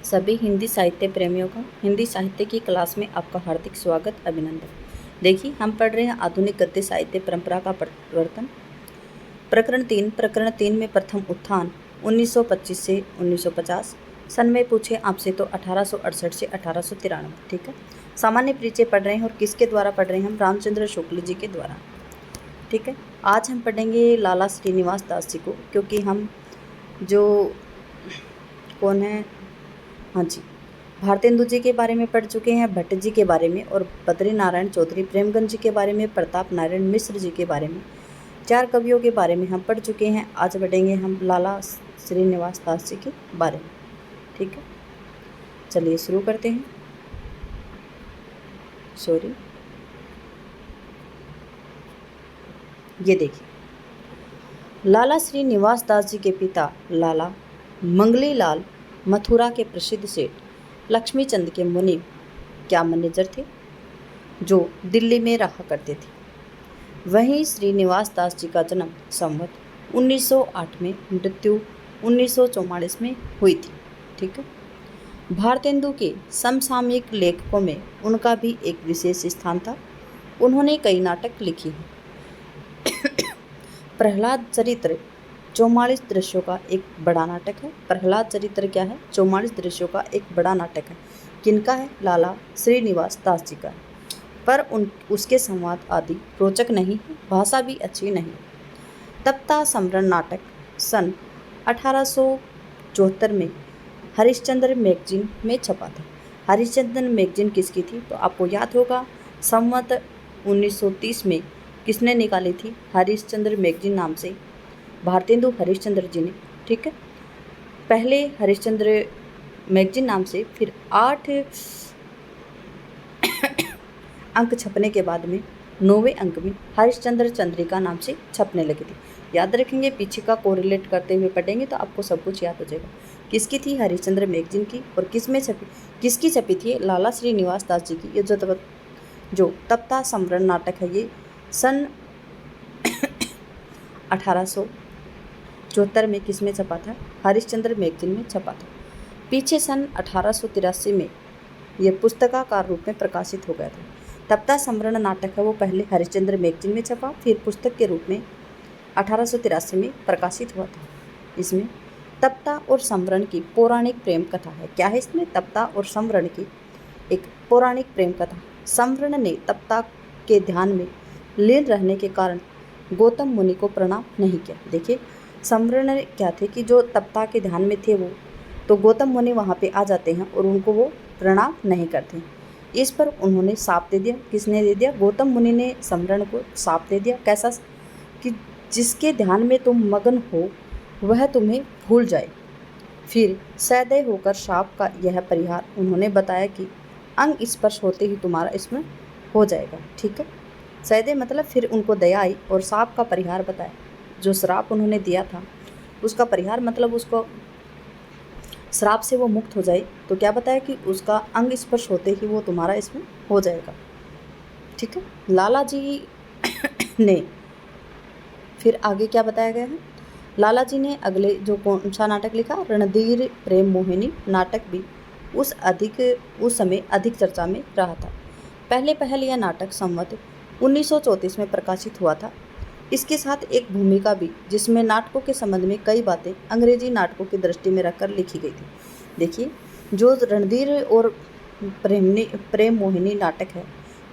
सभी हिंदी साहित्य प्रेमियों का हिंदी साहित्य की क्लास में आपका हार्दिक स्वागत अभिनंदन। देखिए, हम पढ़ रहे हैं आधुनिक गद्य साहित्य परंपरा का परिवर्तन। प्रकरण तीन में प्रथम उत्थान 1925 से 1950। सन में पूछे आपसे तो 1868 से 1893। ठीक है, सामान्य परिचय पढ़ रहे हैं और किसके द्वारा पढ़ रहे हैं? हम रामचंद्र शुक्ल जी के द्वारा। ठीक है, आज हम पढ़ेंगे लाला श्रीनिवास दास जी को, क्योंकि हम जो कौन है, हाँ जी, भारतेंदु जी के बारे में पढ़ चुके हैं, भट्ट जी के बारे में, और बद्री नारायण चौधरी प्रेमगंज जी के बारे में, प्रताप नारायण मिश्र जी के बारे में, 4 कवियों के बारे में हम पढ़ चुके हैं। आज पढ़ेंगे हम लाला श्रीनिवास दास जी के बारे में। ठीक है, चलिए शुरू करते हैं। ये देखिए, लाला श्रीनिवास दास जी के पिता लाला मंगली लाल मथुरा के प्रसिद्ध सेठ लक्ष्मीचंद के मुनीम क्या मैनेजर थे, जो दिल्ली में रहा करते थे। वहीं श्रीनिवास दास जी का जन्म संवत 1908 में, मृत्यु 1944 में हुई थी। ठीक है, भारतेंदु के समसामयिक लेखकों में उनका भी एक विशेष स्थान था। उन्होंने कई नाटक लिखे हैं। प्रहलाद चरित्र 44 दृश्यों का एक बड़ा नाटक है। प्रहलाद चरित्र क्या है? 44 दृश्यों का एक बड़ा नाटक है। किनका है? लाला श्रीनिवास दास जी का। पर उसके संवाद आदि रोचक नहीं है, भाषा भी अच्छी नहीं। तप्ता सम्रण नाटक सन 1874 में हरिश्चंद्र मैगजीन में छपा था। हरिश्चंद्र मैगजीन किसकी थी? तो आपको याद होगा, संवत 1930 में किसने निकाली थी? हरिश्चंद्र मैगजीन नाम से भारतेंदु हरिश्चंद्र जी ने। ठीक है, पहले हरिश्चंद्र मैगजीन नाम से, फिर 8 अंक छपने के बाद में 9वें अंक में हरिश्चंद्र चंद्रिका नाम से छपने लगी थी। याद रखेंगे, पीछे का कोरिलेट करते हुए पढ़ेंगे तो आपको सब कुछ याद हो जाएगा। किसकी थी? हरिश्चंद्र मैगजीन की। और किस में छपी? किसकी छपी थी? लाला श्रीनिवास दास जी की। ये जो तप्ता सम्रण नाटक है, ये सन 1874 में किस में छपा था? हरिश्चंद्र मैगजीन में छपा था। पीछे सन 1883 में यह पुस्तकाकार रूप में प्रकाशित हो गया था। तप्ता सम्रण नाटक है वो पहले हरिश्चंद्र मैगजीन में छपा, फिर पुस्तक के रूप में 1883 में प्रकाशित हुआ था। इसमें तप्ता और सम्रण की पौराणिक प्रेम कथा है। क्या है इसमें? तप्ता और सम्रण की एक पौराणिक प्रेम कथा। सम्रण ने तप्ता के ध्यान में लीन रहने के कारण गौतम मुनि को प्रणाम नहीं किया। देखिए, सम्रण क्या थे कि जो तप्ता के ध्यान में थे वो, तो गौतम मुनि वहाँ पे आ जाते हैं और उनको वो प्रणाम नहीं करते। इस पर उन्होंने शाप दे दिया। किसने दे दिया? गौतम मुनि ने सम्रण को शाप दे दिया। कैसा? कि जिसके ध्यान में तुम मगन हो वह तुम्हें भूल जाए। फिर सदैव होकर शाप का यह परिहार उन्होंने बताया कि अंग स्पर्श होते ही तुम्हारा स्मरण हो जाएगा। ठीक है, सदैव मतलब फिर उनको दया आई और शाप का परिहार बताया। जो श्राप उन्होंने दिया था उसका परिहार मतलब उसको श्राप से वो मुक्त हो जाए, तो क्या बताया कि उसका अंग स्पर्श होते ही वो तुम्हारा इसमें हो जाएगा। ठीक है, लाला जी ने फिर आगे क्या बताया गया है? लाला जी ने अगले जो कौन सा नाटक लिखा? रणधीर प्रेम मोहिनी नाटक भी उस समय अधिक चर्चा में रहा था। पहले यह नाटक संवत 1934 में प्रकाशित हुआ था। इसके साथ एक भूमिका भी, जिसमें नाटकों के संबंध में कई बातें अंग्रेजी नाटकों की दृष्टि में रखकर लिखी गई थी। देखिए, जो रणधीर और प्रेम मोहिनी नाटक है,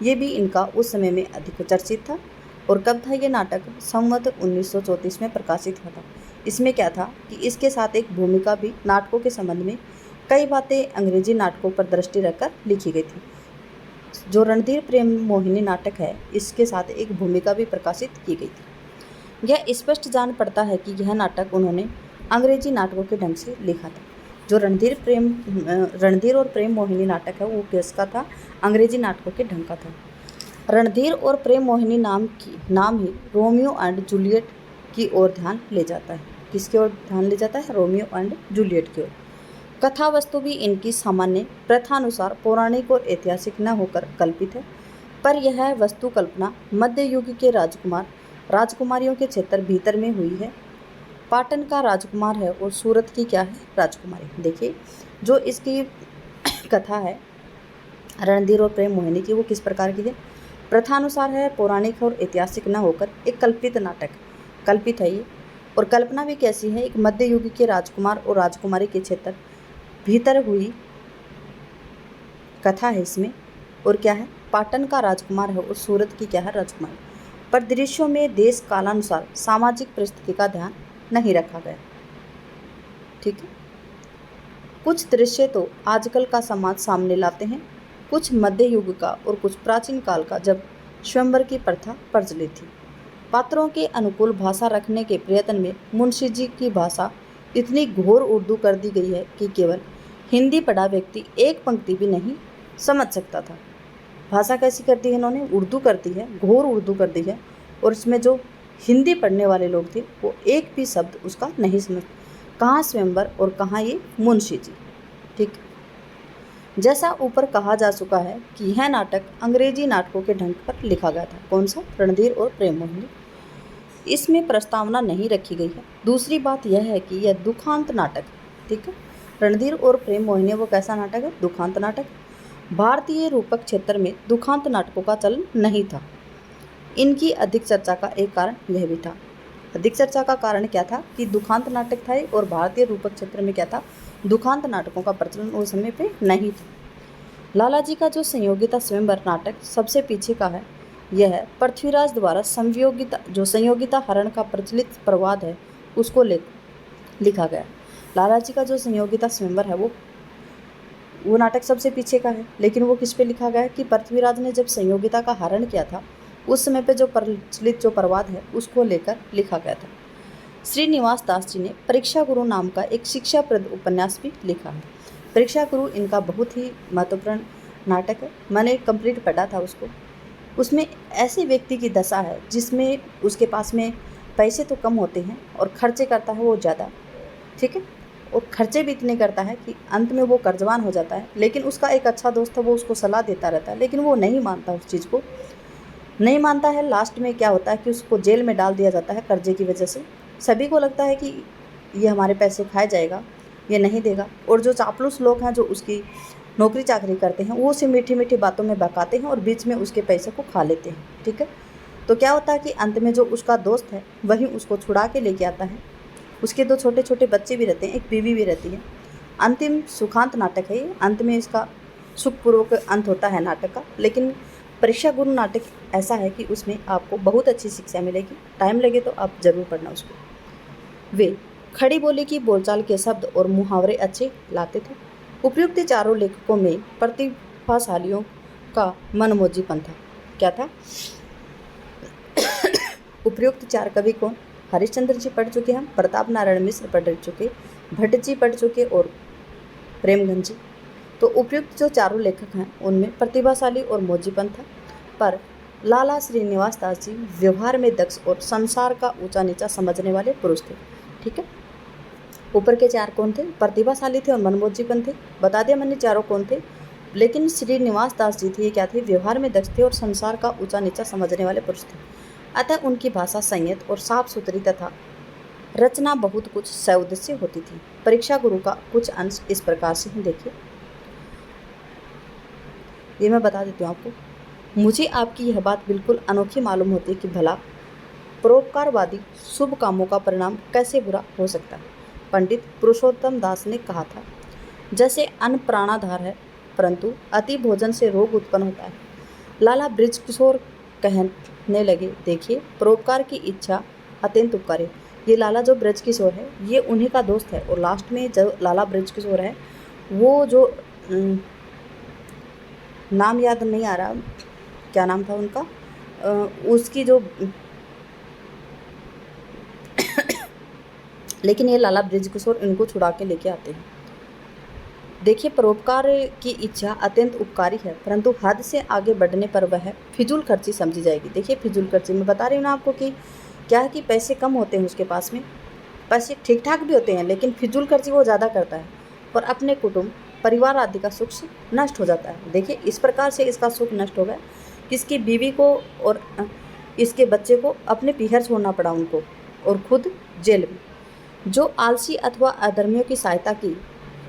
ये भी इनका उस समय में अधिक चर्चित था। और कब था ये नाटक? संवत 1934 में प्रकाशित हुआ था। इसमें क्या था कि इसके साथ एक भूमिका भी, नाटकों के संबंध में कई बातें अंग्रेजी नाटकों पर दृष्टि रखकर लिखी गई थी। जो रणधीर प्रेम मोहिनी नाटक है, इसके साथ एक भूमिका भी प्रकाशित की गई थी। यह स्पष्ट जान पड़ता है कि यह नाटक उन्होंने अंग्रेजी नाटकों के ढंग से लिखा था। जो रणधीर और प्रेम मोहिनी नाटक है वो किसका था? अंग्रेजी नाटकों के ढंग का था। रणधीर और प्रेम मोहिनी नाम ही रोमियो एंड जूलियट की ओर ध्यान ले जाता है। किसकी ओर ध्यान ले जाता है? रोमियो एंड जूलियट की ओर। कथा वस्तु भी इनकी सामान्य प्रथानुसार पौराणिक और ऐतिहासिक न होकर कल्पित है, पर यह वस्तु कल्पना मध्य युग के राजकुमारियों के क्षेत्र भीतर में हुई है। पाटन का राजकुमार है और सूरत की क्या है, राजकुमारी। देखिए जो इसकी कथा है रणधीर और प्रेम मोहिनी की, वो किस प्रकार की है, प्रथानुसार है, पौराणिक और ऐतिहासिक न होकर एक कल्पित नाटक, कल्पित है ये। और कल्पना भी कैसी है, एक मध्य युग के राजकुमार और राजकुमारी के क्षेत्र भीतर हुई कथा है इसमें। और क्या है, पाटन का राजकुमार है और सूरत की क्या है, राजकुमारी। पर दृश्यों में देश कालानुसार सामाजिक परिस्थिति का ध्यान नहीं रखा गया। ठीक है, कुछ दृश्य तो आजकल का समाज सामने लाते हैं, कुछ मध्य युग का और कुछ प्राचीन काल का, जब स्वयंवर की प्रथा प्रचलित थी। पात्रों के अनुकूल भाषा रखने के प्रयत्न में मुंशी जी की भाषा इतनी घोर उर्दू कर दी गई है कि केवल हिंदी पढ़ा व्यक्ति एक पंक्ति भी नहीं समझ सकता था। भाषा कैसी कर दी है इन्होंने, उर्दू कर दी है, घोर उर्दू कर दी है। और इसमें जो हिंदी पढ़ने वाले लोग थे वो एक भी शब्द उसका नहीं समझ, कहाँ स्वयंवर और कहाँ ये मुंशी जी। ठीक, जैसा ऊपर कहा जा चुका है कि यह नाटक अंग्रेजी नाटकों के ढंग पर लिखा गया था। कौन सा, रणधीर और प्रेम मोहिनी। इसमें प्रस्तावना नहीं रखी गई है। दूसरी बात यह है कि यह दुखांत नाटक, ठीक है, रणधीर और प्रेम मोहिनी वो कैसा नाटक है, दुखांत नाटक। भारतीय रूपक क्षेत्र में दुखांत नाटकों का चलन नहीं था। इनकी अधिक चर्चा का एक कारण यह भी था, अधिक चर्चा का कारण क्या था कि दुखांत नाटक था और भारतीय रूपक क्षेत्र में क्या था, दुखांत नाटकों का प्रचलन उस समय पे नहीं था। लाला जी का जो संयोगिता स्वयंवर नाटक सबसे पीछे का है, यह पृथ्वीराज द्वारा संयोगिता हरण का प्रचलित प्रवाद है, उसको लिखा गया। लाला जी का जो संयोगिता स्वयंवर है वो नाटक सबसे पीछे का है, लेकिन वो किस पे लिखा गया है कि पृथ्वीराज ने जब संयोगिता का हरण किया था उस समय पे जो प्रचलित जो प्रवाद है उसको लेकर लिखा गया था। श्रीनिवास दास जी ने परीक्षा गुरु नाम का एक शिक्षाप्रद उपन्यास भी लिखा है। परीक्षा गुरु इनका बहुत ही महत्वपूर्ण नाटक है, मैंने कंप्लीट पढ़ा था उसको। उसमें ऐसे व्यक्ति की दशा है जिसमें उसके पास में पैसे तो कम होते हैं और खर्चे करता है वो ज़्यादा, ठीक है, और खर्चे भी इतने करता है कि अंत में वो कर्जवान हो जाता है। लेकिन उसका एक अच्छा दोस्त है, वो उसको सलाह देता रहता है, लेकिन वो नहीं मानता, उस चीज़ को नहीं मानता है। लास्ट में क्या होता है कि उसको जेल में डाल दिया जाता है कर्जे की वजह से। सभी को लगता है कि ये हमारे पैसे खाए जाएगा, ये नहीं देगा। और जो चापलूस लोग हैं जो उसकी नौकरी चाकरी करते हैं वो उसे मीठी मीठी बातों में बहकाते हैं और बीच में उसके पैसे को खा लेते हैं। ठीक है, तो क्या होता है कि अंत में जो उसका दोस्त है वही उसको छुड़ा के लेके आता है। उसके दो छोटे छोटे बच्चे भी रहते हैं, एक बीवी भी रहती है। अंतिम सुखांत नाटक है ये, अंत में इसका सुखपूर्वक अंत होता है नाटक का। लेकिन परीक्षा गुरु नाटक ऐसा है कि उसमें आपको बहुत अच्छी शिक्षा मिलेगी, टाइम लगे तो आप ज़रूर पढ़ना उसको। वे खड़ी बोली की बोलचाल के शब्द और मुहावरे अच्छे लाते थे। उपयुक्त चारों लेखकों में प्रतिभाशालियों का मनमोजीपन था। क्या था? उपयुक्त चार कवि कौन? हरिश्चंद्र जी पढ़ चुके हम, प्रताप नारायण मिश्र पढ़ चुके, भट्ट जी पढ़ चुके और प्रेमगंज जी। तो उपयुक्त जो चारों लेखक हैं उनमें प्रतिभाशाली और मोजीपन था। पर लाला श्रीनिवास दास जी व्यवहार में दक्ष और संसार का ऊंचा नीचा समझने वाले पुरुष थे। ठीक है, ऊपर के चार कौन थे? प्रतिभाशाली थे और मनमोजीपन थे, बता दिया मैंने चारों कौन थे। लेकिन श्रीनिवास दास जी थे, ये क्या थे? व्यवहार में दक्ष थे और संसार का ऊंचा नीचा समझने वाले पुरुष थे। अतः उनकी भाषा संयत और साफ सुथरी तथा रचना बहुत कुछ सउद्देश्य होती थी। परीक्षा गुरु का कुछ अंश इस प्रकार से ही देखिए, ये मैं बता देती हूँ आपको। मुझे आपकी यह बात बिल्कुल अनोखी मालूम होती है कि भला परोपकारवादी शुभ कामों का परिणाम कैसे बुरा हो सकता है। पंडित पुरुषोत्तम दास ने कहा था, जैसे अन्न प्राणाधार है परंतु अति भोजन से रोग उत्पन्न होता है। लाला बृजकिशोर कहने लगे, देखिए परोपकार की इच्छा अत्यंत उपकारी है। ये लाला जो बृजकिशोर है ये उन्हीं का दोस्त है। और लास्ट में जो लाला बृजकिशोर है वो जो नाम याद नहीं आ रहा, क्या नाम था उनका, उसकी जो लेकिन ये लाला बृजकिशोर इनको छुड़ा के लेके आते हैं। देखिए परोपकार की इच्छा अत्यंत उपकारी है परंतु हद से आगे बढ़ने पर वह फिजूल खर्ची समझी जाएगी। देखिए फिजूल खर्ची मैं बता रही हूँ ना आपको कि क्या है कि पैसे कम होते हैं उसके पास में, पैसे ठीक ठाक भी होते हैं लेकिन फिजूल खर्ची वो ज़्यादा करता है और अपने कुटुंब परिवार आदि का सुख नष्ट हो जाता है। देखिए इस प्रकार से इसका सुख नष्ट हो गया, इसकी बीवी को और इसके बच्चे को अपने पीहर छोड़ना पड़ा उनको और खुद जेल में। जो आलसी अथवा अधर्मियों की सहायता की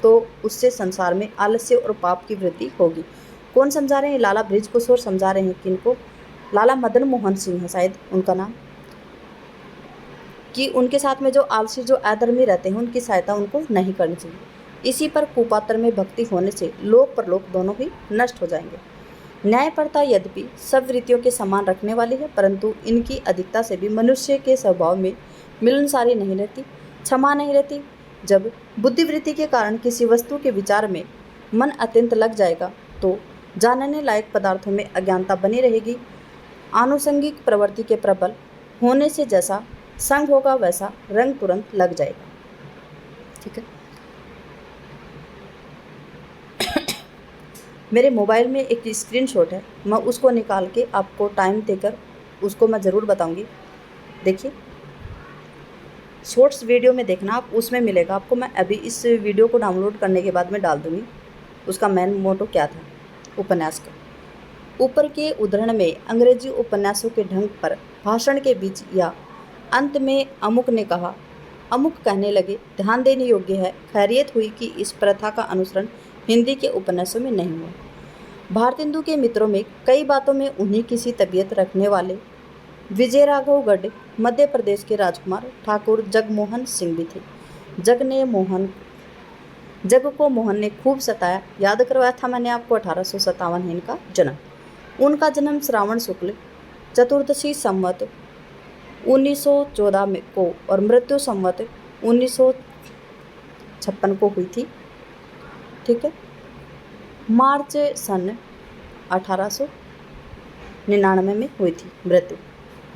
तो उससे संसार में आलस्य और पाप की वृद्धि होगी। कौन समझा रहे हैं? लाला बृज किशोर समझा रहे हैं। किनको? लाला मदन मोहन सिंह है शायद उनका नाम, कि उनके साथ में जो आलसी जो अधर्मी रहते हैं उनकी सहायता उनको नहीं करनी चाहिए। इसी पर कुपात्र में भक्ति होने से लोक परलोक दोनों ही नष्ट हो जाएंगे। न्यायपरता यद्यपि सब वृत्तियों के समान रखने वाली है, परंतु इनकी अधिकता से भी मनुष्य के स्वभाव में मिलनसारी नहीं रहती, क्षमा नहीं रहती। जब बुद्धिवृत्ति के कारण किसी वस्तु के विचार में मन अत्यंत लग जाएगा तो जानने लायक पदार्थों में अज्ञानता बनी रहेगी। आनुषंगिक प्रवृत्ति के प्रबल होने से जैसा संग होगा वैसा रंग तुरंत लग जाएगा। ठीक है। मेरे मोबाइल में एक स्क्रीनशॉट है, मैं उसको निकाल के आपको टाइम देकर उसको मैं ज़रूर बताऊंगी। देखिए, शॉर्ट्स वीडियो में देखना आप, उसमें मिलेगा आपको। मैं अभी इस वीडियो को डाउनलोड करने के बाद में डाल दूँगी उसका मेन मोटो क्या था उपन्यास का। ऊपर के उद्धरण में अंग्रेजी उपन्यासों के ढंग पर भाषण के बीच या अंत में अमुक ने कहा, अमुक कहने लगे, ध्यान देने योग्य है। खैरियत हुई कि इस प्रथा का अनुसरण हिंदी के उपन्यासों में नहीं हुआ। भारतेंदु के मित्रों में कई बातों में उन्हीं किसी तबीयत रखने वाले विजयराघव गढ़ मध्य प्रदेश के राजकुमार ठाकुर जगमोहन सिंह भी थे। जग को मोहन ने खूब सताया। याद करवाया था मैंने आपको, 1857 है इनका जन्म। उनका जन्म श्रावण शुक्ल चतुर्दशी संवत 1914 में को और मृत्यु संवत 1956 को हुई थी। ठीक है। मार्च सन 1899 में हुई थी मृत्यु।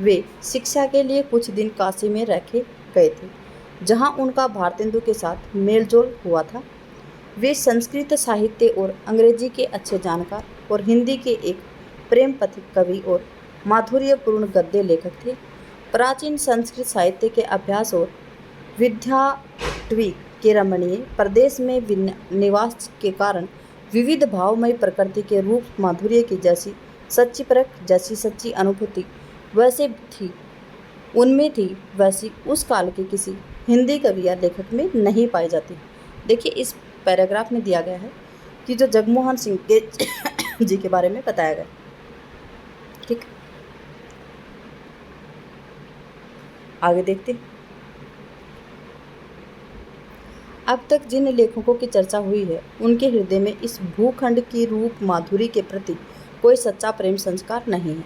वे शिक्षा के लिए कुछ दिन काशी में रखे गए थे, जहां उनका भारतेंदु के साथ मेलजोल हुआ था। वे संस्कृत साहित्य और अंग्रेजी के अच्छे जानकार और हिंदी के एक प्रेम पथिक कवि और माधुर्यपूर्ण गद्य लेखक थे। प्राचीन संस्कृत साहित्य के अभ्यास और विद्याटवी के रमणीय प्रदेश में निवास के कारण विविध भावमयी प्रकृति के रूप माधुर्य की जैसी सच्ची परख, जैसी सच्ची अनुभूति वैसे थी उनमें थी, वैसी उस काल के किसी हिंदी कवि या लेखक में नहीं पाई जाती। देखिए, इस पैराग्राफ में दिया गया है कि जो जगमोहन सिंह के जी के बारे में बताया गया। ठीक, आगे देखते हैं। अब तक जिन लेखकों की चर्चा हुई है उनके हृदय में इस भूखंड की रूप माधुरी के प्रति कोई सच्चा प्रेम संस्कार नहीं है।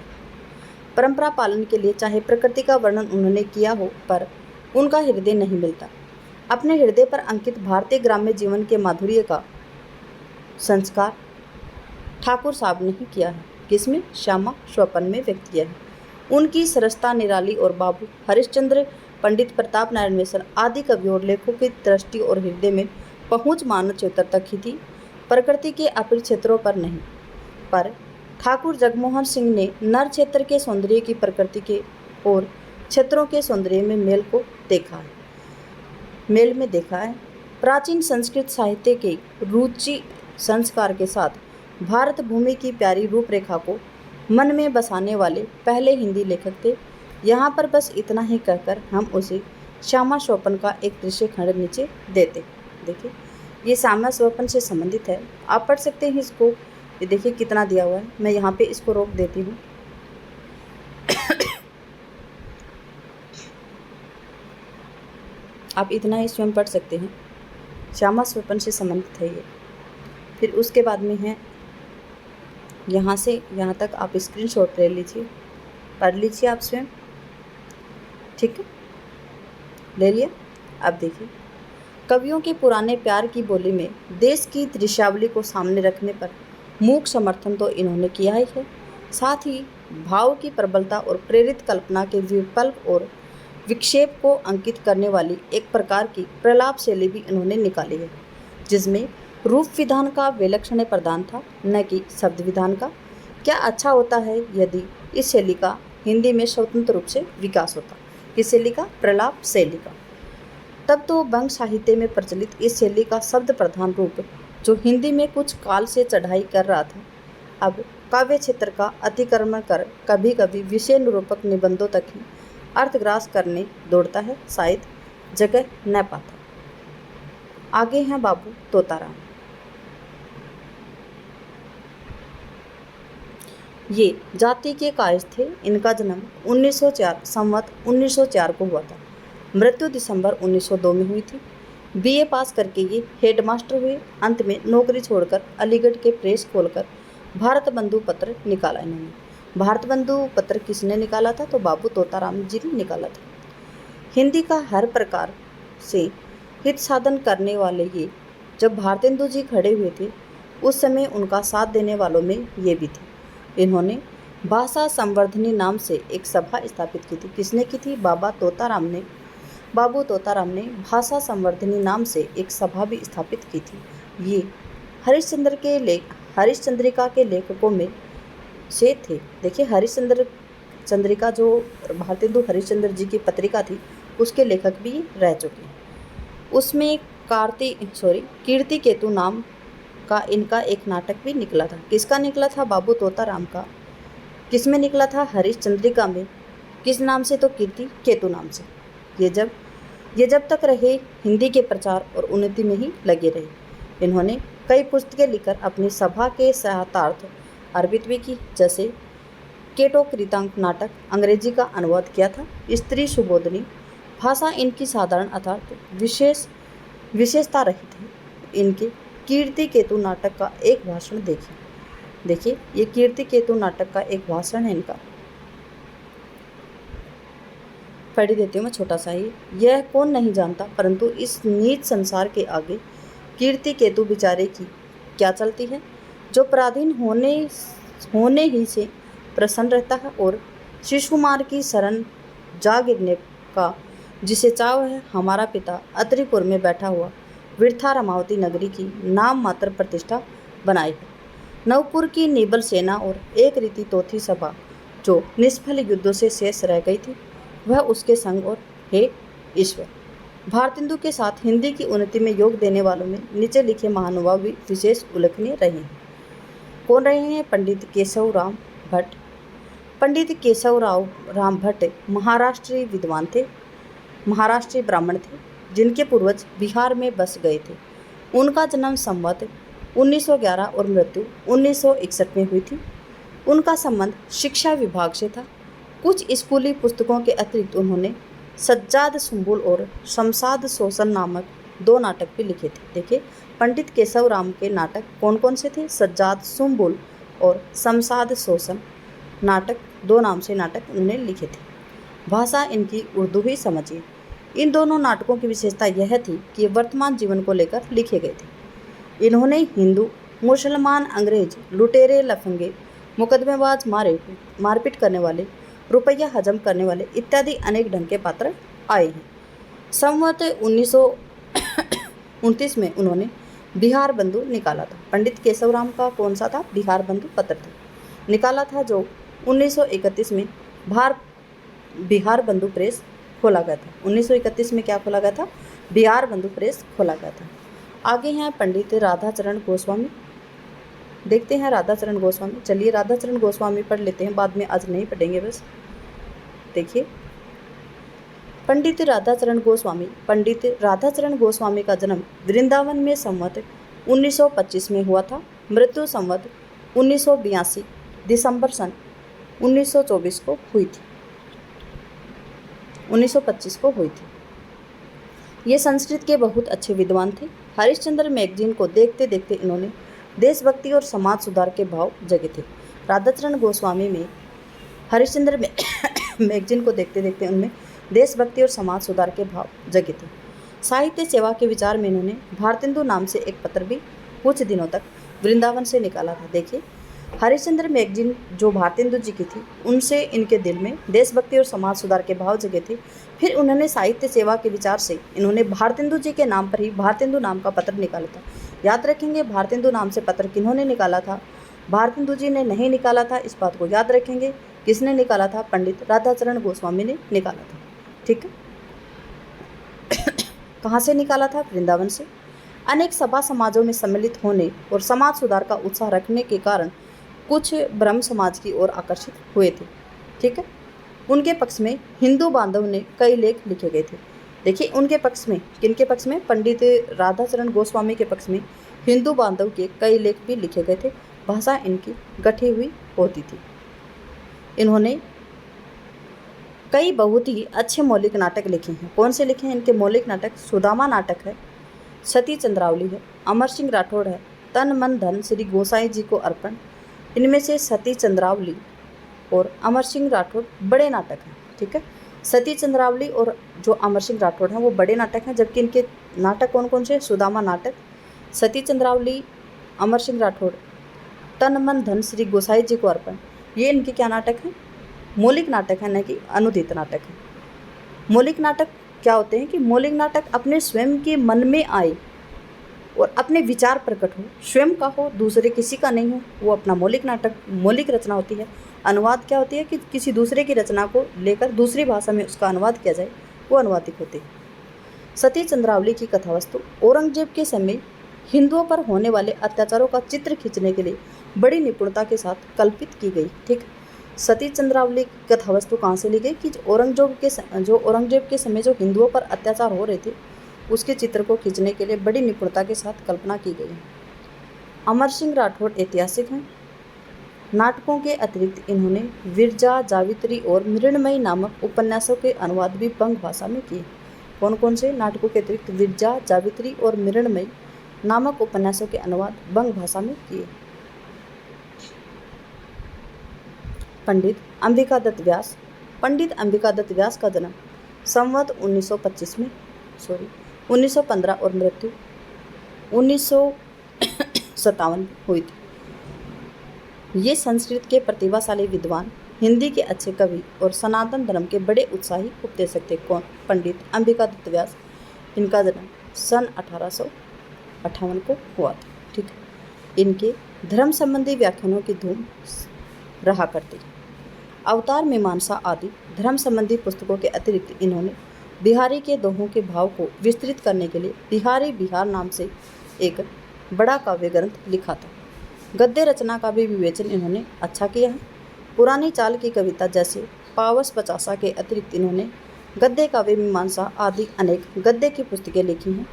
परंपरा पालन के लिए चाहे प्रकृति का वर्णन उन्होंने किया हो, पर उनका हृदय नहीं मिलता। अपने हृदय पर अंकित भारतीय ग्राम्य जीवन के माधुर्य का संस्कार ठाकुर साहब ने ही किया है। किसमें? श्यामा स्वपन में व्यक्त किया है। उनकी सरसता निराली और बाबू हरिश्चंद्र, पंडित प्रताप नारायण मिश्र आदि कवियों और लेखकों की दृष्टि और हृदय में पहुँच मानव क्षेत्र तक ही थी, प्रकृति के अपने क्षेत्रों पर नहीं। पर ठाकुर जगमोहन सिंह ने नर क्षेत्र के सौंदर्य की प्रकृति के और क्षेत्रों के सौंदर्य में मेल में देखा है। प्राचीन संस्कृत साहित्य के रुचि संस्कार के साथ भारत भूमि की प्यारी रूपरेखा को मन में बसाने वाले पहले हिंदी लेखक थे। यहाँ पर बस इतना ही कहकर हम उसे श्यामा स्वपन का एक दृश्य खंड नीचे देते। देखिए, ये श्यामा स्वपन से संबंधित है, आप पढ़ सकते हैं इसको। ये देखिए कितना दिया हुआ है, मैं यहाँ पे इसको रोक देती हूँ। आप इतना ही स्वयं पढ़ सकते हैं। श्यामा स्वपन से संबंधित है ये। फिर उसके बाद में है यहाँ से यहाँ तक आप स्क्रीनशॉट ले लीजिए, पढ़ लीजिए आप स्वयं। ठीक है, ले लिया। अब देखिए, कवियों के पुराने प्यार की बोली में देश की दृश्यावली को सामने रखने पर मूक समर्थन तो इन्होंने किया ही है, साथ ही भाव की प्रबलता और प्रेरित कल्पना के विकल्प और विक्षेप को अंकित करने वाली एक प्रकार की प्रलाप शैली भी इन्होंने निकाली है, जिसमें रूप विधान का विलक्षण प्रदान था, न कि शब्द विधान का। क्या अच्छा होता है यदि इस शैली का हिंदी में स्वतंत्र रूप से विकास होता। किस शैली का? प्रलाप शैली का। तब तो बंग साहित्य में प्रचलित इस शैली का शब्द प्रधान रूप, जो हिंदी में कुछ काल से चढ़ाई कर रहा था, अब काव्य क्षेत्र का अतिक्रमण कर कभी कभी विषय निरूपक निबंधों तक ही अर्थग्रास करने दौड़ता है। शायद जगह न पाता। आगे हैं बाबू तोताराम। ये जाति के कायस्थ थे। इनका जन्म 1904 संवत 1904 को हुआ था। मृत्यु दिसंबर 1902 में हुई थी। बीए पास करके ये हेडमास्टर हुए। अंत में नौकरी छोड़कर अलीगढ़ के प्रेस खोलकर भारत बंधु पत्र निकाला इन्होंने। भारत बंधु पत्र किसने निकाला था? तो बाबू तोताराम जी ने निकाला था। हिंदी का हर प्रकार से हित साधन करने वाले ये जब भारतेंदु जी खड़े हुए थे उस समय उनका साथ देने वालों में ये भी थे। इन्होंने भाषा संवर्धनी नाम से एक सभा स्थापित की थी। किसने की थी? बाबू तोताराम ने भाषा संवर्धनी नाम से एक सभा भी स्थापित की थी। ये हरिश्चंद्रिका के लेखकों में से थे। देखिए चंद्रिका जो भारतेंदु हरिश्चंद्र जी की पत्रिका थी उसके लेखक भी रह चुके हैं। उसमें कीर्ति केतु नाम का इनका एक नाटक भी निकला था। किसका निकला था? बाबू तोताराम का। किस में निकला था? हरिश्चंद्रिका में। किस नाम से? तो कीर्ति केतु नाम से। ये जब तक रहे हिंदी के प्रचार और उन्नति में ही लगे रहे। इन्होंने कई पुस्तकें लिखकर अपनी सभा के सहायतार्थ अर्पित भी की। जैसे केटो कृतांक नाटक अंग्रेजी का अनुवाद किया था। स्त्री सुबोधनी भाषा इनकी साधारण अर्थात विशेषता रही थी। इनके कीर्ति केतु नाटक का एक भाषण देखिए ये कीर्ति केतु नाटक का एक भाषण है इनका। पढ़ देती हूँ मैं छोटा सा ही। यह कौन नहीं जानता परंतु इस नीच संसार के आगे कीर्ति केतु बेचारे की क्या चलती है, जो पराधीन होने ही से प्रसन्न रहता है और शिशुकुमार की शरण जा गिरने का जिसे चाव है। हमारा पिता अत्रिपुर में बैठा हुआ वृथा रमावती नगरी की नाम मात्र प्रतिष्ठा बनाई है। नवपुर की निबल सेना और एक रीति तोथी सभा जो निष्फल युद्धों से शेष रह गई थी वह उसके संग। और हे ईश्वर, भारतेंदु के साथ हिंदी की उन्नति में योग देने वालों में नीचे लिखे महानुभाव भी विशेष उल्लेखनीय रहे हैं। कौन रहे हैं? पंडित केशव राम भट्ट महाराष्ट्रीय विद्वान थे, महाराष्ट्रीय ब्राह्मण थे जिनके पूर्वज बिहार में बस गए थे। उनका जन्म संवत 1911 और मृत्यु 1961 में हुई थी। उनका संबंध शिक्षा विभाग से था। कुछ स्कूली पुस्तकों के अतिरिक्त उन्होंने सज्जाद सुंबुल और शमशाद शोषण नामक 2 नाटक भी लिखे थे। देखिए पंडित केशव राम के नाटक कौन कौन से थे? सज्जाद सुंबुल और शमशाद शोषण नाटक 2 नाम से नाटक उन्होंने लिखे थे। भाषा इनकी उर्दू ही समझिए। इन दोनों नाटकों की विशेषता यह थी कि ये वर्तमान जीवन को लेकर लिखे गए थे। इन्होंने हिंदू, मुसलमान, अंग्रेज, लुटेरे, लफंगे, मुकदमेबाज, मारपीट करने वाले, रुपया हजम करने वाले इत्यादि अनेक ढंग के पात्र आए हैं। संवत 1929 में उन्होंने बिहार बंधु निकाला था। पंडित केशवराम का कौन सा था? बिहार बंधु पत्र था निकाला था, जो 1931 में बिहार बंधु प्रेस खोला गया था। 1931 में क्या खोला गया था? बिहार बंधु प्रेस खोला गया था। आगे हैं पंडित राधाचरण गोस्वामी। देखते हैं राधाचरण गोस्वामी। चलिए राधाचरण गोस्वामी पढ़ लेते हैं, बाद में आज नहीं पढ़ेंगे बस। देखिए पंडित राधाचरण गोस्वामी का जन्म वृंदावन में संवत 1925 में हुआ था। मृत्यु संवत 1982 दिसंबर सन 1924 को हुई थी 1925 को हुई थी। ये संस्कृत के बहुत अच्छे विद्वान थे। हरिश्चंद्र मैगजीन को देखते देखते इन्होंने देशभक्ति और समाज सुधार के भाव जगे थे। राधाचरण गोस्वामी में हरिश्चंद्र मैगजीन को देखते देखते उनमें देशभक्ति और समाज सुधार के भाव जगे थे। साहित्य सेवा के विचार में इन्होंने भारतेंदु नाम से एक पत्र भी कुछ दिनों तक वृंदावन से निकाला था। देखिए हरिश्चंद्र मैगजीन जो भारतेंदु जी की थी, उनसे इनके दिल में देशभक्ति और समाज सुधार के भाव जगे थे। फिर उन्होंने साहित्य सेवा के विचार से इन्होंने भारतेंदु जी के नाम पर ही भारतेंदु नाम का पत्र निकाला था। याद रखेंगे भारतेंदु नाम से पत्र किन्होंने निकाला था? भारतेंदु जी ने नहीं निकाला था, इस बात को याद रखेंगे। किसने निकाला था? पंडित राधाचरण गोस्वामी ने निकाला था। ठीक है, कहाँ से निकाला था? वृंदावन से। अनेक सभा समाजों में सम्मिलित होने और समाज सुधार का उत्साह रखने के कारण कुछ ब्रह्म समाज की ओर आकर्षित हुए थे। ठीक है, उनके पक्ष में हिंदू बांधव ने कई लेख लिखे गए थे। देखिए उनके पक्ष में, किनके पक्ष में, पंडित राधाचरण गोस्वामी के पक्ष में हिंदू बांधव के कई लेख भी लिखे गए थे। भाषा इनकी गठी हुई होती थी। इन्होंने कई बहुत ही अच्छे मौलिक नाटक लिखे हैं। कौन से लिखे हैं इनके मौलिक नाटक? सुदामा नाटक है, सती चंद्रावली है, अमर सिंह राठौड़ है, तन मन धन श्री गोसाई जी को अर्पण। इनमें से सती चंद्रावली और अमर सिंह राठौड़ बड़े नाटक हैं। ठीक है, सती चंद्रावली और जो अमर सिंह राठौड़ हैं वो बड़े नाटक हैं, जबकि इनके नाटक कौन कौन से? सुदामा नाटक, सती चंद्रावली, अमर सिंह राठौड़, तन मन धन श्री गोसाई जी को अर्पण। ये इनके क्या नाटक हैं? मौलिक नाटक है, न कि अनुदित नाटक है। मौलिक नाटक क्या होते हैं कि मौलिक नाटक अपने स्वयं के मन में आए और अपने विचार प्रकट हो, स्वयं का हो, दूसरे किसी का नहीं हो, वो अपना मौलिक नाटक, मौलिक रचना होती है। अनुवाद क्या होती है कि किसी दूसरे की रचना को लेकर दूसरी भाषा में उसका अनुवाद किया जाए, वो अनुवादिक होती है। सती चंद्रावली की कथावस्तु औरंगजेब के समय हिंदुओं पर होने वाले अत्याचारों का चित्र खींचने के लिए बड़ी निपुणता के साथ कल्पित की गई। ठीक, सती चंद्रावली की कथावस्तु कहाँ से ली गई कि औरंगजेब के समय जो हिंदुओं पर अत्याचार हो रहे थे उसके चित्र को खींचने के लिए बड़ी निपुणता के साथ कल्पना की गई। अमर सिंह राठौड़ ऐतिहासिक हैं। नाटकों के अतिरिक्त इन्होंने विरजा, जावित्री और मृण्मयी नामक उपन्यासों के अनुवाद भी बंग भाषा में किए। कौन कौन से नाटकों के अतिरिक्त विरजा, जावित्री और मृण्मयी नामक उपन्यासों के अनुवाद बंग भाषा में किए। पंडित अंबिकादत्त व्यास। पंडित अंबिकादत्त व्यास का जन्म संवत 1915 और मृत्यु 1957 हुई थी। ये संस्कृत के प्रतिभाशाली विद्वान, हिंदी के अच्छे कवि और सनातन धर्म के बड़े उत्साही उपदेशक थे। कौन? पंडित अंबिकादत्त व्यास। इनका जन्म सन 1858 को हुआ था। ठीक है, इनके धर्म संबंधी व्याख्यानों की धूम रहा करती। अवतार मीमांसा आदि धर्म संबंधी पुस्तकों के अतिरिक्त इन्होंने बिहारी के दोहों के भाव को विस्तृत करने के लिए बिहारी बिहार नाम से एक बड़ा काव्य ग्रंथ लिखा था। गद्य रचना का भी विवेचन इन्होंने अच्छा किया है। पुरानी चाल की कविता जैसे पावस पचासा के अतिरिक्त इन्होंने गद्य काव्य मीमांसा आदि अनेक गद्य की पुस्तकें लिखी हैं।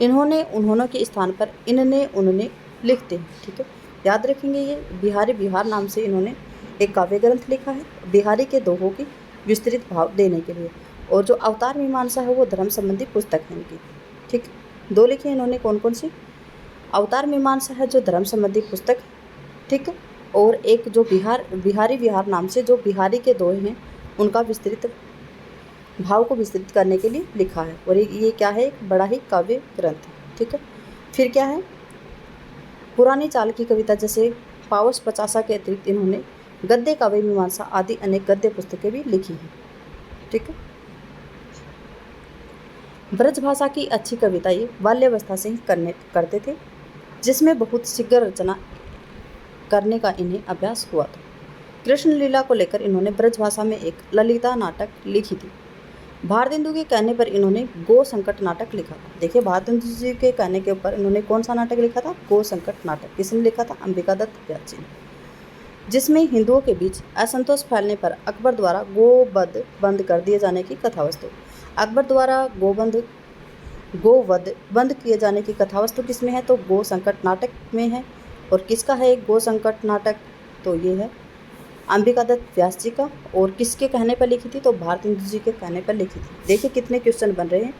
उन्होंने के स्थान पर इन्होंने उन्होंने लिखते हैं। ठीक है, याद रखेंगे ये बिहारी बिहार नाम से इन्होंने एक काव्य ग्रंथ लिखा है बिहारी के दोहों की विस्तृत भाव देने के लिए। और जो अवतार मीमांसा है वो धर्म संबंधी पुस्तक है इनकी। ठीक, दो लिखी है इन्होंने। कौन कौन सी? अवतार मीमांसा है जो धर्म संबंधी पुस्तक, ठीक, और एक जो बिहारी बिहार नाम से जो बिहारी के दोहे हैं उनका विस्तृत भाव को विस्तृत करने के लिए लिखा है। और ये क्या है? एक बड़ा ही काव्य ग्रंथ है। ठीक है, फिर क्या है? पुरानी चाल की कविता जैसे पावस पचासा के अतिरिक्त इन्होंने गद्य काव्य मीमांसा आदि अनेक गद्य पुस्तकें भी लिखी हैं। ठीक है, ब्रज भाषा की अच्छी कविता ये बाल्यावस्था से ही करते थे, जिसमें बहुत शीघ्र रचना करने का इन्हें अभ्यास हुआ था। कृष्ण लीला को लेकर इन्होंने ब्रज भाषा में एक ललिता नाटक लिखी थी। भारतेंदु के कहने पर इन्होंने गो संकट नाटक लिखा था। देखिए, भारतेंदु जी के कहने के ऊपर इन्होंने कौन सा नाटक लिखा था? गो संकट नाटक। किसने लिखा था? अंबिकादत्त व्यास जी ने, जिसमें हिंदुओं के बीच असंतोष फैलने पर अकबर द्वारा गोवध बंद कर दिए जाने की कथावस्तु। अकबर द्वारा गोवध बंद किए जाने की कथावस्तु किसमें है? तो गो संकट नाटक में है। और किसका है गो संकट नाटक? तो ये है अंबिकादत्त व्यास जी का। और किसके कहने पर लिखी थी? तो भारतेंदु जी के कहने पर लिखी थी। देखिए कितने क्वेश्चन बन रहे हैं।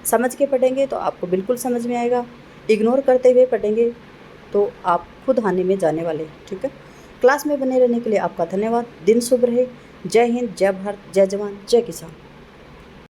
समझ के पढ़ेंगे तो आपको बिल्कुल समझ में आएगा, इग्नोर करते हुए पढ़ेंगे तो आप खुद हानि में जाने वाले हैं। ठीक है, क्लास में बने रहने के लिए आपका धन्यवाद। दिन शुभ रहे। जय हिंद, जय भारत, जय जवान, जय किसान।